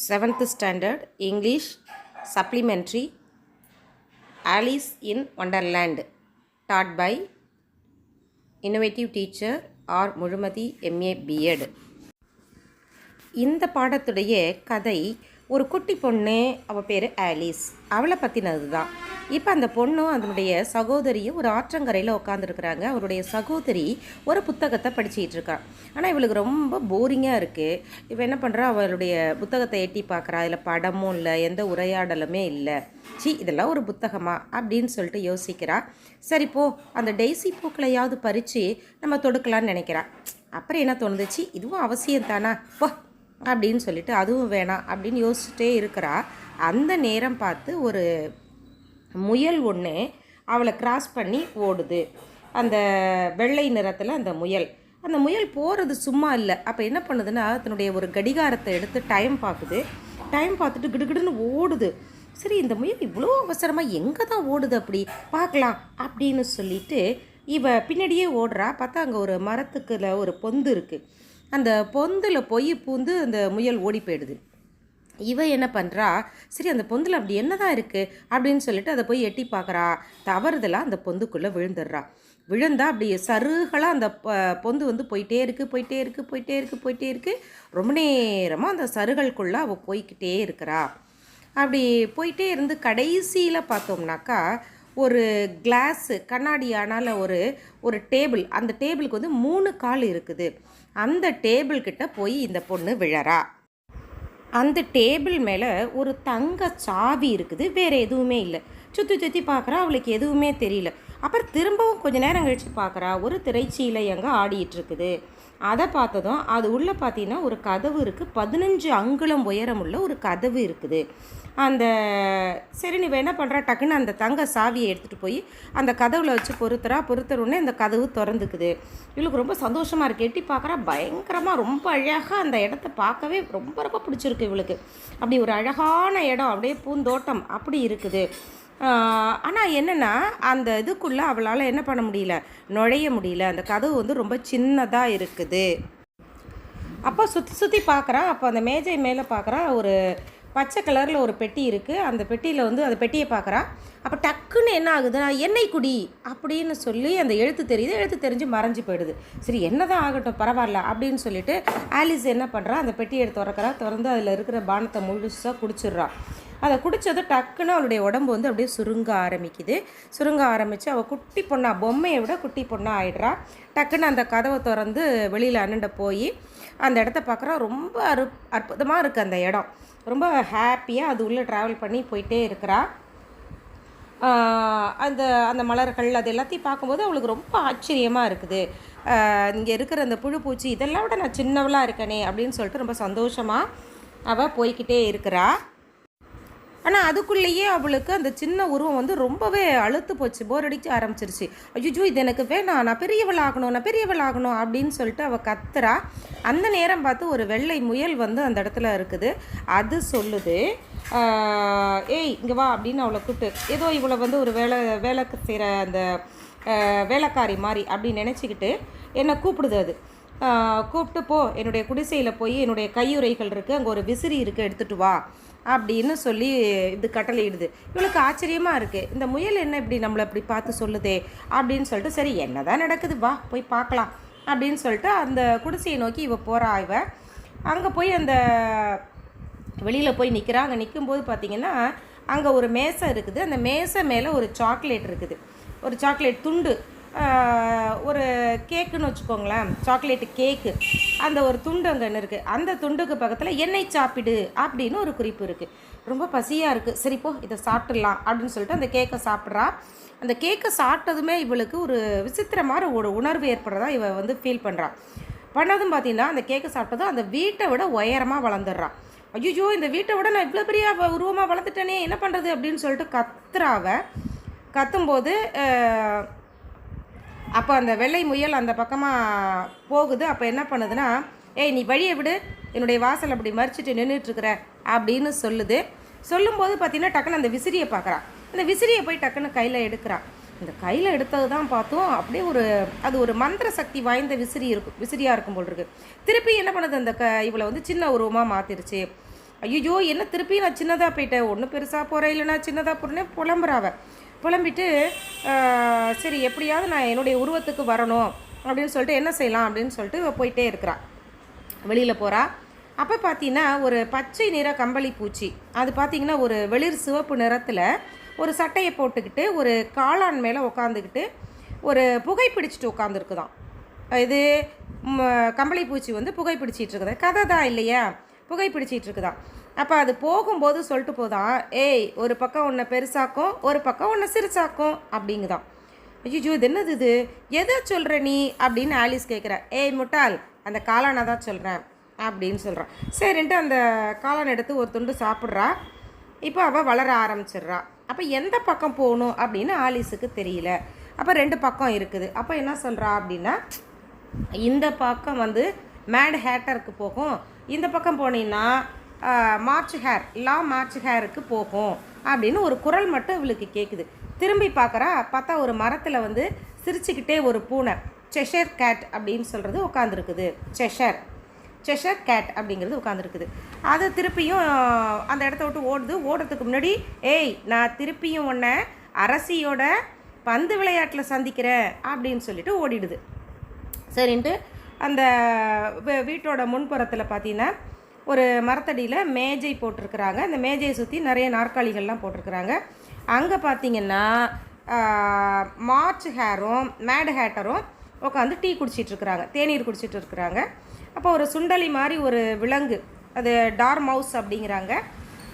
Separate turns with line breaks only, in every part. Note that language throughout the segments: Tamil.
7th Standard English Supplementary Alice in Wonderland taught by Innovative Teacher R. Muzhumathi MA B.Ed. இந்த பாடத்துடைய கதை ஒரு குட்டி பொண்ணு, அவள் பேர் ஆலிஸ். அவளை பற்றினது தான். இப்போ அந்த பொண்ணும் அதனுடைய சகோதரியும் ஒரு ஆற்றங்கரையில் உட்காந்துருக்குறாங்க. அவருடைய சகோதரி ஒரு புத்தகத்தை படிச்சுக்கிட்டு இருக்கா. ஆனால் இவளுக்கு ரொம்ப போரிங்காக இருக்குது. இவள் என்ன பண்ணுறா, அவளுடைய புத்தகத்தை எட்டி பார்க்குறா. அதில் படமும் இல்லை, எந்த உரையாடலுமே இல்லை. இதெல்லாம் ஒரு புத்தகமா அப்படின்னு சொல்லிட்டு யோசிக்கிறா. சரி போ, அந்த டெய்ஸி பூக்களையாவது பறித்து நம்ம தொடுக்கலான்னு நினைக்கிறா. அப்புறம் என்ன தோணுதுச்சு, இதுவும் அவசியம் தானா போ அப்படின்னு சொல்லிட்டு அதுவும் வேணாம் அப்படின்னு யோசிச்சுட்டே இருக்கிறா. அந்த நேரம் பார்த்து ஒரு முயல் ஒன்று அவளை கிராஸ் பண்ணி ஓடுது. அந்த வெள்ளை நிறத்தில் அந்த முயல் போகிறது சும்மா இல்லை. அப்போ என்ன பண்ணுதுன்னா, தன்னுடைய ஒரு கடிகாரத்தை எடுத்து டைம் பார்க்குது. டைம் பார்த்துட்டு கிடுகிடுன்னு ஓடுது. சரி, இந்த முயல் இவ்வளோ அவசரமாக எங்கே தான் ஓடுது, அப்படி பார்க்கலாம் அப்படின்னு சொல்லிட்டு இவ பின்னாடியே ஓடுறா. பார்த்தா அங்கே ஒரு மரத்துக்குள்ள ஒரு பொந்து இருக்குது. அந்த பொந்தில் போய் பூந்து அந்த முயல் ஓடி போயிடுது. இவ என்ன பண்ணுறா, சரி அந்த பொந்தில் அப்படி என்ன தான் இருக்குது அப்படின்னு சொல்லிட்டு அதை போய் எட்டி பார்க்குறா. தவறுதலாக அந்த பொந்துக்குள்ளே விழுந்தா அப்படியே சருகலாக அந்த பொந்து வந்து போயிட்டே இருக்குது. ரொம்ப நேரமாக அந்த சருகலுக்குள்ளே அவள் போய்கிட்டே இருக்கிறா. அப்படி போயிட்டே இருந்து கடைசியில் பார்த்தோம்னாக்கா ஒரு கிளாஸு கண்ணாடியானால் ஒரு டேபிள், அந்த டேபிளுக்கு வந்து 3 கால் இருக்குது. அந்த டேபிள்கிட்ட போய் இந்த பொண்ணு விழறா. அந்த டேபிள் மேலே ஒரு தங்க சாவி இருக்குது, வேறு எதுவுமே இல்லை. சுற்றி பார்க்குறா, அவளுக்கு எதுவுமே தெரியல. அப்புறம் திரும்பவும் கொஞ்சம் நேரம் கழித்து பார்க்குறா, ஒரு திரைச்சீலை அங்கே ஆடிட்டுருக்குது. அதை பார்த்ததும் அது உள்ளே பார்த்தீங்கன்னா ஒரு கதவு இருக்குது. 15 அங்குலம் உயரமுள்ள ஒரு கதவு இருக்குது. அந்த சரி, நீ என்ன பண்ணுறா, டக்குன்னு அந்த தங்க சாவியை எடுத்துகிட்டு போய் அந்த கதவில் வச்சு பொறுத்தருன்னே அந்த கதவு திறந்துக்குது. இவளுக்கு ரொம்ப சந்தோஷமாக இருக்குது. எட்டி பார்க்குறா, பயங்கரமாக ரொம்ப அழகாக அந்த இடத்த பார்க்கவே ரொம்ப பிடிச்சிருக்கு இவளுக்கு. அப்படி ஒரு அழகான இடம், அப்படியே பூந்தோட்டம் அப்படி இருக்குது. ஆனால் என்னென்னா, அந்த இதுக்குள்ளே அவளால் என்ன பண்ண முடியல, நுழைய முடியல. அந்த கதவு வந்து ரொம்ப சின்னதாக இருக்குது. அப்போ சுற்றி பார்க்குறா. அப்போ அந்த மேஜை மேலே பார்க்குறா, ஒரு பச்சை கலரில் ஒரு பெட்டி இருக்குது. அந்த பெட்டியில் வந்து அந்த பெட்டியை பார்க்குறா. அப்போ டக்குன்னு என்ன ஆகுதுன்னா, எண்ணெய் குடி அப்படின்னு சொல்லி அந்த எழுத்து தெரிஞ்சு மறைஞ்சு போயிடுது. சரி, என்ன தான் ஆகட்டும், பரவாயில்ல அப்படின்னு சொல்லிட்டு ஆலிஸ் என்ன பண்ணுறா, அந்த பெட்டியை திறந்து அதில் இருக்கிற பானத்தை முழுசாக குடிச்சிடுறா. அதை குடித்தது டக்குன்னு அவளுடைய உடம்பு வந்து அப்படியே சுருங்க ஆரம்பித்து அவள் குட்டி பொண்ணா, பொம்மையை விட குட்டி பொண்ணாக ஆகிடுறா. டக்குன்னு அந்த கதவை திறந்து வெளியில் அண்ணண்ட போய் அந்த இடத்த பார்க்குறா. ரொம்ப அற்புதமாக இருக்குது அந்த இடம். ரொம்ப ஹாப்பியாக அது உள்ளே ட்ராவல் பண்ணி போயிட்டே இருக்கிறா. அந்த மலர்கள் அது எல்லாத்தையும் பார்க்கும்போது அவளுக்கு ரொம்ப ஆச்சரியமாக இருக்குது. இங்கே இருக்கிற அந்த புழு பூச்சி இதெல்லாம் விட நான் சின்னவளாக இருக்கனே அப்படின்னு சொல்லிட்டு ரொம்ப சந்தோஷமாக அவள் போய்கிட்டே இருக்கிறா. ஆனால் அதுக்குள்ளேயே அவளுக்கு அந்த சின்ன உருவம் வந்து ரொம்பவே அழுத்து போச்சு, போர் அடிக்க ஆரம்பிச்சிருச்சு. ஐயோ, இது எனக்கு வேணாம், நான் பெரியவளாகணும் அப்படின்னு சொல்லிட்டு அவள் கத்துறா. அந்த நேரம் பார்த்து ஒரு வெள்ளை முயல் வந்து அந்த இடத்துல இருக்குது. அது சொல்லுது, ஏய் இங்கே வா அப்படின்னு அவளை கூப்பிட்டு, ஏதோ இவளை வந்து ஒரு வேலைக்கு செய்கிற அந்த வேலைக்காரி மாதிரி அப்படின்னு நினச்சிக்கிட்டு என்னை கூப்பிடுது. அது கூப்பிட்டு, போ என்னுடைய குடிசையில் போய் என்னுடைய கையுறைகள் இருக்குது, அங்கே ஒரு விசிறி இருக்குது, எடுத்துகிட்டு வா அப்படின்னு சொல்லி இது கட்டளையிடுது. இவளுக்கு ஆச்சரியமாக இருக்குது, இந்த முயல் என்ன இப்படி நம்மளை இப்படி பார்த்து சொல்லுதே அப்படின்னு சொல்லிட்டு, சரி என்ன தான் நடக்குது, வா போய் பார்க்கலாம் அப்படின்னு சொல்லிட்டு அந்த குடிசையை நோக்கி இவள் போகிறா. அங்கே போய் அந்த வெளியில் போய் நிற்கிறா. அங்கே நிற்கும்போது பார்த்திங்கன்னா அங்கே ஒரு மேசை இருக்குது. அந்த மேசை மேலே ஒரு சாக்லேட் இருக்குது, ஒரு சாக்லேட் துண்டு, ஒரு கேக்குன்னு வச்சுக்கோங்களேன், சாக்லேட்டு கேக்கு. அந்த ஒரு துண்டு அங்கே இருக்குது. அந்த துண்டுக்கு பக்கத்தில் எண்ணெய் சாப்பிடு அப்படின்னு ஒரு குறிப்பு இருக்குது. ரொம்ப பசியாக இருக்குது, சரி போ இதை சாப்பிட்றலாம் அப்படின்னு சொல்லிட்டு அந்த கேக்கை சாப்பிட்றா. அந்த கேக்கை சாப்பிட்டதுமே இவளுக்கு ஒரு விசித்திரமான ஒரு உணர்வு ஏற்படுறதா இவள் வந்து ஃபீல் பண்ணதும் பார்த்தீங்கன்னா, அந்த கேக்கை சாப்பிட்டதும் அந்த வீட்டை விட உயரமாக வளர்ந்துடுறான். ஐயோ, இந்த வீட்டை விட நான் இவ்வளோ பெரிய உருவமாக வளர்த்துட்டேனே, என்ன பண்ணுறது அப்படின்னு சொல்லிட்டு கத்தும்போது அப்போ அந்த வெள்ளை முயல் அந்த பக்கமாக போகுது. அப்போ என்ன பண்ணுதுன்னா, ஏய் நீ வழியை விடு, என்னுடைய வாசல் அப்படி மறிச்சிட்டு நின்றுட்டுருக்குற அப்படின்னு சொல்லும்போது பார்த்தீங்கன்னா டக்குன்னு அந்த விசிறியை பார்க்குறா. அந்த விசிறியை போய் டக்குன்னு கையில் எடுக்கிறா. இந்த கையில் எடுத்தது தான் பார்த்தோம், அப்படியே அது ஒரு மந்திர சக்தி வாய்ந்த விசிறியாக இருக்கும் போல் இருக்குது. திருப்பி என்ன பண்ணுது, அந்த இவளை வந்து சின்ன உருவமாக மாற்றிருச்சு. ஐயோ என்ன திருப்பி நான் சின்னதாக போயிட்டேன், ஒன்று பெருசாக போகிறேன் இல்லைனா சின்னதாக போகிறேன்னே புலம்புறாவ. புலம்பிட்டு சரி எப்படியாவது நான் என்னுடைய உருவத்துக்கு வரணும் அப்படின்னு சொல்லிட்டு என்ன செய்யலாம் அப்படின்னு சொல்லிட்டு போயிட்டே இருக்கிறான், வெளியில் போகிறா. அப்போ பார்த்தீங்கன்னா ஒரு பச்சை நிற கம்பளி பூச்சி, அது பார்த்திங்கன்னா ஒரு வெளிர் சிவப்பு நிறத்தில் ஒரு சட்டையை போட்டுக்கிட்டு ஒரு காளான் மேலே உட்காந்துக்கிட்டு ஒரு புகை பிடிச்சிட்டு உட்காந்துருக்குதான். இது கம்பளி பூச்சி வந்து புகை பிடிச்சிட்டு இருக்குது, கதை தான் இல்லையா, புகை பிடிச்சிட்டு இருக்குதான். அப்போ அது போகும்போது சொல்லிட்டு போதான், ஏய் ஒரு பக்கம் ஒன்றை பெருசாக்கும் ஒரு பக்கம் ஒன்றை சிறுசாக்கும் அப்படிங்குதான். ஐயோ இது என்னது இது, எதை சொல்கிற நீ அப்படின்னு ஆலிஸ் கேட்குற. ஏய் முட்டாள், அந்த காளானை தான் சொல்கிறேன் அப்படின்னு சொல்கிறான். சரின்ட்டு அந்த காளான் எடுத்து ஒரு துண்டு சாப்பிட்றா. இப்போ அவள் வளர ஆரம்பிச்சிடுறா. அப்போ எந்த பக்கம் போகணும் அப்படின்னு ஆலிஸுக்கு தெரியல. அப்போ 2 பக்கம் இருக்குது. அப்போ என்ன சொல்கிறா அப்படின்னா, இந்த பக்கம் வந்து மேட் ஹேட்டருக்கு போகும், இந்த பக்கம் போனீங்கன்னா மார்ச் ஹேருக்கு போகும் அப்படின்னு ஒரு குரல் மட்டும் இவளுக்கு கேட்குது. திரும்பி பார்த்தா ஒரு மரத்தில் வந்து சிரிச்சுக்கிட்டே ஒரு பூனை, செஷர் கேட் அப்படின்னு சொல்கிறது உட்காந்துருக்குது. செஷர் கேட் அப்படிங்கிறது உட்காந்துருக்குது. அது திருப்பியும் அந்த இடத்த விட்டு ஓடுறதுக்கு முன்னாடி, ஏய் நான் திருப்பியும் உன்னை அரசியோட பந்து விளையாட்டில் சந்திக்கிறேன் அப்படின்னு சொல்லிட்டு ஓடிடுது. சரின்ட்டு அந்த வீட்டோட முன்புறத்தில் பார்த்தீங்கன்னா ஒரு மரத்தடியில் மேஜை போட்டிருக்கிறாங்க. அந்த மேஜையை சுற்றி நிறைய நாற்காலிகள்லாம் போட்டிருக்கிறாங்க. அங்கே பார்த்திங்கன்னா மார்ச் ஹேரும் மேட் ஹேட்டரும் உட்காந்து டீ குடிச்சிட்ருக்குறாங்க, தேநீர் குடிச்சிட்டு இருக்கிறாங்க. அப்போ ஒரு சுண்டலி மாதிரி ஒரு விலங்கு, அது டார்மவுஸ் அப்படிங்கிறாங்க,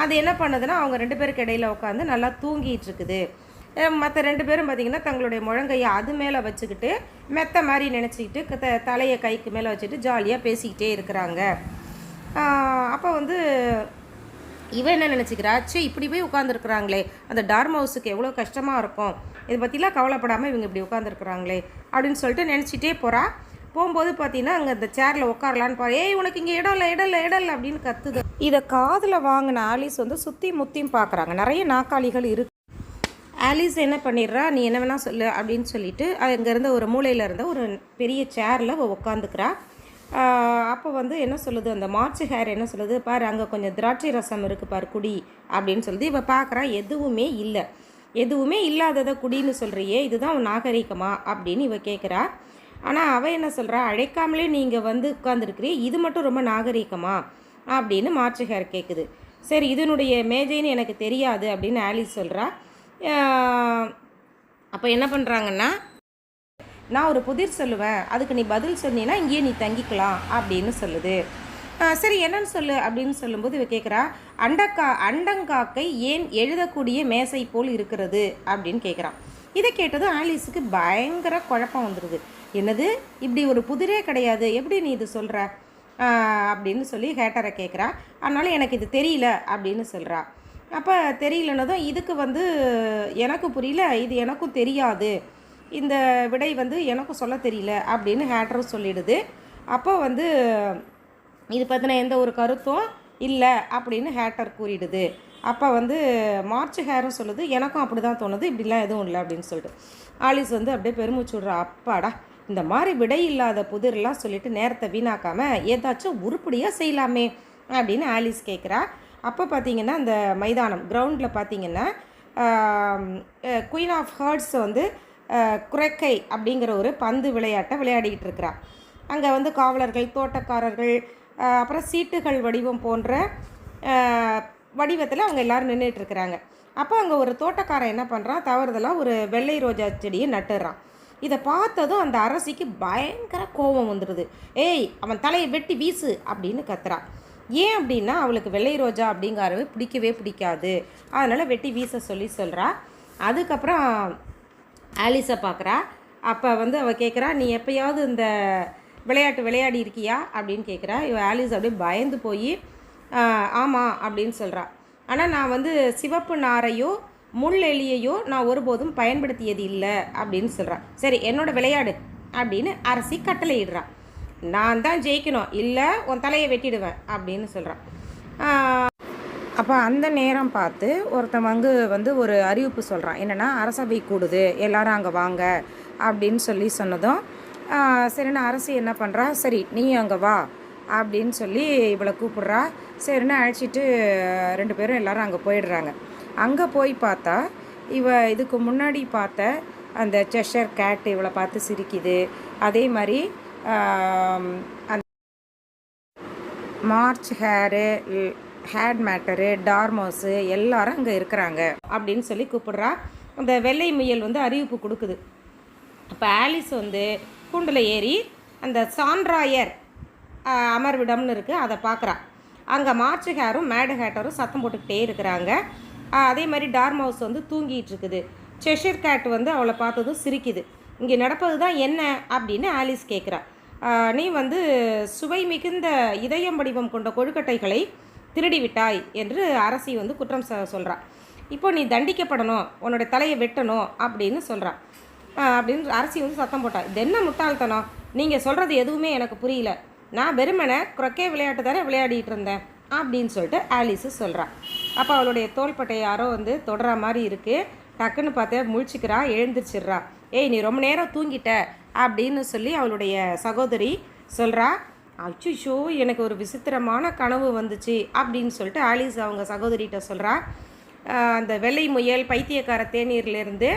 அது என்ன பண்ணுதுன்னா அவங்க 2 பேருக்கு இடையில் உட்காந்து நல்லா தூங்கிட்டு இருக்குது. மற்ற 2 பேரும் பார்த்திங்கன்னா தங்களுடைய முழங்கையை அது மேலே வச்சுக்கிட்டு மெத்த மாதிரி நினச்சிக்கிட்டு தலையை கைக்கு மேலே வச்சுட்டு ஜாலியாக பேசிக்கிட்டே இருக்கிறாங்க. அப்போ வந்து இவன் என்ன நினச்சிக்கிறா, இப்படி போய் உட்காந்துருக்குறாங்களே, அந்த டார்மவுஸுக்கு எவ்வளோ கஷ்டமாக இருக்கும், இதை பற்றிலாம் கவலைப்படாமல் இவங்க இப்படி உட்காந்துருக்குறாங்களே அப்படின்னு சொல்லிட்டு நினச்சிட்டே போகிறா. போகும்போது பார்த்தீங்கன்னா அங்கே அந்த சேரில் உட்காரலான்னு பாரு, ஏய் உனக்கு இங்கே இடம் இல்லை அப்படின்னு கத்துது. இதை காதில் வாங்கின ஆலிஸ் வந்து சுற்றி முத்தியும் பார்க்குறாங்க, நிறைய நாற்காலிகள் இருக்கு. ஆலிஸ் என்ன பண்ணிடுறா, நீ என்ன வேணால் சொல்லு அப்படின்னு சொல்லிட்டு அங்கேருந்த ஒரு மூலையில் இருந்த ஒரு பெரிய சேரில் உட்காந்துக்கிறா. அப்போ வந்து என்ன சொல்லுது, அந்த மார்ச் ஹேர் என்ன சொல்லுது, பாரு அங்கே கொஞ்சம் திராட்சை ரசம் இருக்குது பாரு குடி அப்படின்னு சொல்லுது. இவள் பார்க்குறா, எதுவுமே இல்லாததை குடின்னு சொல்கிறியே, இதுதான் உன் நாகரிகமா அப்படின்னு இவள் கேட்குறா. ஆனால் அவள் என்ன சொல்கிறா, அழைக்காமலே நீங்கள் வந்து உட்காந்துருக்கிறீ, இது மட்டும் ரொம்ப நாகரிகமா அப்படின்னு மார்ச் ஹேர் கேட்குது. சரி இதனுடைய மேஜைன்னு எனக்கு தெரியாது அப்படின்னு ஆலிஸ் சொல்கிறா. அப்போ என்ன பண்ணுறாங்கன்னா, நான் ஒரு புதிர் சொல்லுவேன், அதுக்கு நீ பதில் சொன்னீன்னா இங்கேயே நீ தங்கிக்கலாம் அப்படின்னு சொல்லுது. சரி என்னன்னு சொல்லு அப்படின்னு சொல்லும்போது இவ கேட்குறா, அண்டங்காக்கை ஏன் எழுதக்கூடிய மேசை போல் இருக்கிறது அப்படின்னு கேட்குறான். இதை கேட்டதும் ஆலிஸுக்கு பயங்கர குழப்பம் வந்துடுது. என்னது, இப்படி ஒரு புதிரே கிடையாது, எப்படி நீ இது சொல்கிற அப்படின்னு சொல்லி ஹேட்டரை கேட்குறா. அதனால் எனக்கு இது தெரியல அப்படின்னு சொல்கிறா. அப்போ தெரியலன்னதும் இதுக்கு வந்து எனக்கு புரியல, இது எனக்கும் தெரியாது, இந்த விடை வந்து எனக்கும் சொல்ல தெரியல அப்படின்னு ஹேட்டரும் சொல்லிடுது. அப்போ வந்து இது பற்றின எந்த ஒரு கருத்தும் இல்லை அப்படின்னு ஹேட்டர் கூறிடுது. அப்போ வந்து மார்ச் ஹேரும் சொல்லுது, எனக்கும் அப்படி தான் தோணுது, இப்படிலாம் எதுவும் இல்லை அப்படின்னு சொல்லிட்டு. ஆலிஸ் வந்து அப்படியே பெருமூச்சு விட்றா. அப்பாடா, இந்த மாதிரி விடை இல்லாத புதிரெலாம் சொல்லிட்டு நேரத்தை வீணாக்காமல் ஏதாச்சும் உருப்படியாக செய்யலாமே அப்படின்னு ஆலிஸ் கேட்குறா. அப்போ பார்த்திங்கன்னா அந்த மைதானம் கிரவுண்டில் பார்த்திங்கன்னா குயின் ஆஃப் ஹர்ட்ஸ் வந்து குறைக்கை அப்படிங்கிற ஒரு பந்து விளையாட்டை விளையாடிக்கிட்டு இருக்கிறா. அங்கே வந்து காவலர்கள், தோட்டக்காரர்கள், அப்புறம் சீட்டுகள் வடிவம் போன்ற வடிவத்தில் அவங்க எல்லோரும் நின்றுட்டுருக்குறாங்க. அப்போ அங்கே ஒரு தோட்டக்காரன் என்ன பண்ணுறான், தவறுதலாக ஒரு வெள்ளை ரோஜா செடியை நட்டுறான். இதை பார்த்ததும் அந்த அரசிக்கு பயங்கர கோபம் வந்துடுது. ஏய் அவன் தலையை வெட்டி வீசு அப்படின்னு கத்துறான். ஏன் அப்படின்னா அவளுக்கு வெள்ளை ரோஜா அப்படிங்கிறவே பிடிக்காது, அதனால் வெட்டி வீச சொல்கிறா. அதுக்கப்புறம் ஆலிஸை பார்க்குறா. அப்போ வந்து அவள் கேட்குறா, நீ எப்போயாவது இந்த விளையாட்டு விளையாடி இருக்கியா அப்படின்னு கேட்குறா. இவள் ஆலிஸ் அப்படியே பயந்து போய் ஆமாம் அப்படின்னு சொல்கிறா. ஆனால் நான் வந்து சிவப்பு நாரையோ முள் எலியையோ நான் ஒருபோதும் பயன்படுத்தியது இல்லை அப்படின்னு சொல்கிறான். சரி என்னோட விளையாடு அப்படின்னு அரசி கட்டளையிடுறான். நான் தான் ஜெயிக்கணும், இல்லை உன் தலையை வெட்டிடுவேன் அப்படின்னு சொல்கிறான். அப்போ அந்த நேரம் பார்த்து ஒருத்தவங்க வந்து ஒரு அறிவிப்பு சொல்கிறான். என்னென்னா அரசவை கூடுது, எல்லாரும் அங்கே வாங்க அப்படின்னு சொன்னதும் சரின்னு அரசி என்ன பண்ணுறா, சரி நீ அங்கே வா அப்படின்னு சொல்லி இவளை கூப்பிட்றா.
சரின்னு அழைச்சிட்டு 2 பேரும் எல்லோரும் அங்கே போயிடுறாங்க. அங்கே போய் பார்த்தா இதுக்கு முன்னாடி பார்த்த அந்த செஷர் கேட் இவளை பார்த்து சிரிக்குது. அதே மாதிரி அந்த மார்ச் ஹேட் மேட்டரு, டார்மோஸு எல்லாரும் அங்கே இருக்கிறாங்க
அப்படின்னு சொல்லி கூப்பிடுறா. அந்த வெள்ளை முயல் வந்து அறிவிப்பு கொடுக்குது. அப்போ ஆலிஸ் வந்து கூண்டில் ஏறி அந்த சான்ராயர் அமர்விடம்னு இருக்குது அதை பார்க்குறா. அங்கே மார்ச் ஹேரும் மேடு ஹேட்டரும் சத்தம் போட்டுக்கிட்டே இருக்கிறாங்க. அதே மாதிரி டார்மவுஸ் வந்து தூங்கிட்டு இருக்குது. செஷர் கேட் வந்து அவளை பார்த்ததும் சிரிக்குது. இங்கே நடப்பது தான் என்ன அப்படின்னு ஆலிஸ் கேட்குறா. நீ வந்து சுவை மிகுந்த இதயம் வடிவம் கொண்ட கொழுக்கட்டைகளை திருடிவிட்டாய் என்று அரசி வந்து குற்றம் சொல்கிறா. இப்போ நீ தண்டிக்கப்படணும், உன்னோட தலையை வெட்டணும் அப்படின்னு சொல்கிறான். அப்படின்னு அரசி வந்து சத்தம் போட்டா. இது என்ன முட்டாள்தனம், நீங்கள் சொல்கிறது எதுவுமே எனக்கு புரியல, நான் வெறுமனை குரக்கே விளையாட்டு தானே விளையாடிட்டு இருந்தேன் அப்படின்னு சொல்லிட்டு ஆலிஸு சொல்கிறான். அப்போ அவளுடைய தோள்பட்டை யாரோ வந்து தொடர மாதிரி இருக்குது. டக்குன்னு பார்த்தா முழிச்சிக்கிறா, எழுந்திரிச்சிட்றா. ஏய் நீ ரொம்ப நேரம் தூங்கிட்ட அப்படின்னு சொல்லி அவளுடைய சகோதரி சொல்கிறா. அச்சுச்சோ எனக்கு ஒரு விசித்திரமான கனவு வந்துச்சு அப்படின்னு சொல்லிட்டு ஆலிஸ் அவங்க சகோதரிகிட்ட சொல்கிறா. அந்த வெள்ளை முயல் பைத்தியக்கார தேநீர்லேருந்து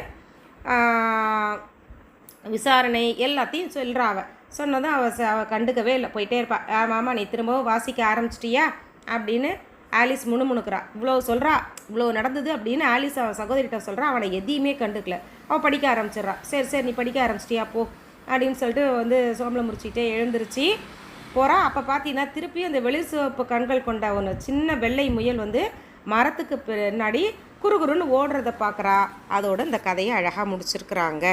விசாரணை எல்லாத்தையும் சொல்கிறா. அவள் சொன்னதும் அவள் கண்டுக்கவே இல்லை, போயிட்டே இருப்பாள். ஆமாம்மா நீ திரும்பவும் வாசிக்க ஆரம்பிச்சிட்டியா அப்படின்னு ஆலிஸ் முணுமுணுக்கிறா. இவ்வளோ சொல்கிறா, இவ்வளோ நடந்தது அப்படின்னு ஆலிஸ் அவள் சகோதரிகிட்ட சொல்கிறா. அவனை எதையுமே கண்டுக்கல. அவள் படிக்க ஆரம்பிச்சிட்றா. சரி சரி நீ படிக்க ஆரம்பிச்சிட்டியா போ அப்படின்னு சொல்லிட்டு வந்து சோம்பலை முடிச்சுக்கிட்டே எழுந்திருச்சு போகிறா. அப்போ பார்த்தீங்கன்னா திருப்பி அந்த வெளிர் சிவப்பு கண்கள் கொண்ட ஒன்று சின்ன வெள்ளை முயல் வந்து மரத்துக்கு பின்னாடி குறுகுறுன்னு ஓடுறத பார்க்குறா. அதோடு இந்த கதையை அழகாக முடிச்சிருக்கிறாங்க.